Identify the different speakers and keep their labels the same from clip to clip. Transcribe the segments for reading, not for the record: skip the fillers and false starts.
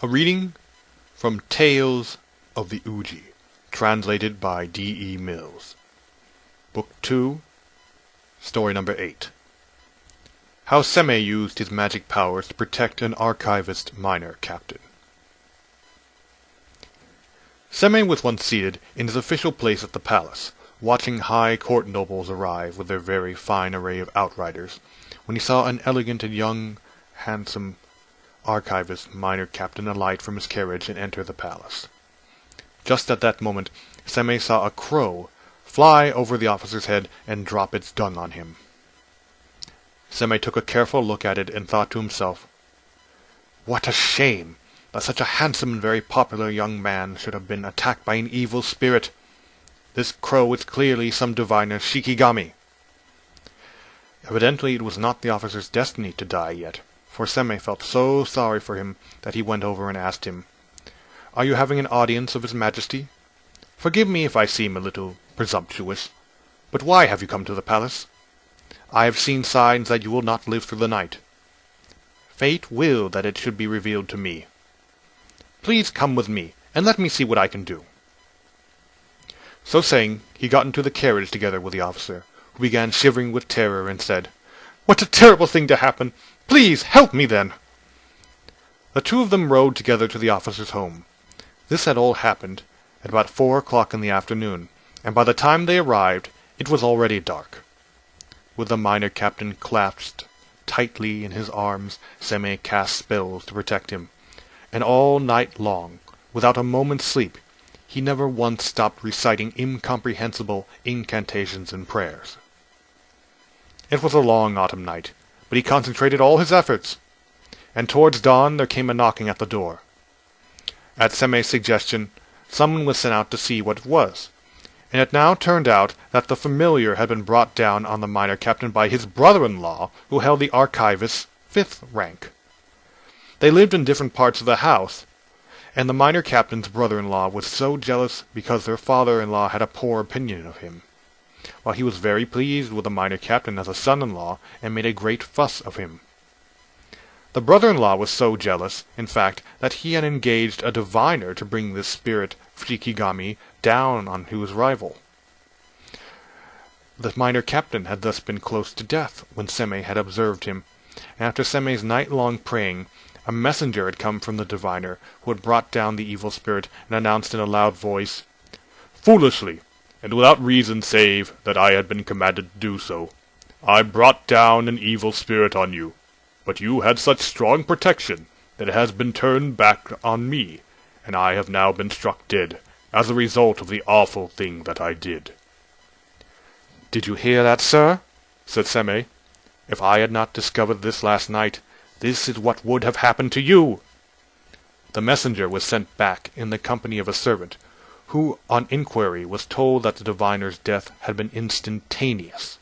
Speaker 1: A reading from Tales of the Uji, translated by D.E. Mills. Book 2, Story number 8. How Seimei used his magic powers to protect an archivist minor captain. Seimei was once seated in his official place at the palace, watching high court nobles arrive with their very fine array of outriders, when he saw an elegant and young, handsome archivist minor captain alight from his carriage and enter the palace. Just at that moment, Seimei saw a crow fly over the officer's head and drop its dung on him. Seimei took a careful look at it and thought to himself, "What a shame that such a handsome and very popular young man should have been attacked by an evil spirit. This crow is clearly some diviner's shikigami." Evidently it was not the officer's destiny to die yet, for Seimei felt so sorry for him that he went over and asked him, "Are you having an audience of His Majesty? Forgive me if I seem a little presumptuous, but why have you come to the palace? I have seen signs that you will not live through the night. Fate willed that it should be revealed to me. Please come with me, and let me see what I can do." So saying, he got into the carriage together with the officer, who began shivering with terror and said, "What a terrible thing to happen! Please help me then!" The two of them rode together to the officer's home. This had all happened at about 4 o'clock in the afternoon, and by the time they arrived, it was already dark. With the minor captain clasped tightly in his arms, Seimei cast spells to protect him, and all night long, without a moment's sleep, he never once stopped reciting incomprehensible incantations and prayers. It was a long autumn night, but he concentrated all his efforts, and towards dawn there came a knocking at the door. At Seimei's suggestion, someone was sent out to see what it was, and it now turned out that the familiar had been brought down on the minor captain by his brother-in-law, who held the archivist's 5th rank. They lived in different parts of the house, and the minor captain's brother-in-law was so jealous because their father-in-law had a poor opinion of him, while he was very pleased with the minor captain as a son-in-law and made a great fuss of him. The brother-in-law was so jealous, in fact, that he had engaged a diviner to bring this spirit shikigami down on his rival. The minor captain had thus been close to death when Seimei had observed him, and after Seimei's night-long praying, a messenger had come from the diviner, who had brought down the evil spirit, and announced in a loud voice, "Foolishly, and without reason save that I had been commanded to do so, I brought down an evil spirit on you, but you had such strong protection that it has been turned back on me, and I have now been struck dead, as a result of the awful thing that I did." "Did you hear that, sir?" said Seimei. "If I had not discovered this last night, this is what would have happened to you." The messenger was sent back in the company of a servant, who, on inquiry, was told that the diviner's death had been instantaneous.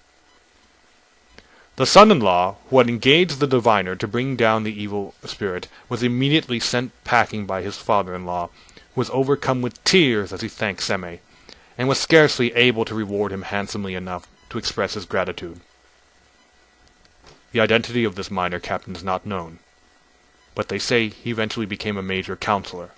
Speaker 1: The son-in-law, who had engaged the diviner to bring down the evil spirit, was immediately sent packing by his father-in-law, who was overcome with tears as he thanked Seimei, and was scarcely able to reward him handsomely enough to express his gratitude. The identity of this minor captain is not known, but they say he eventually became a major counselor,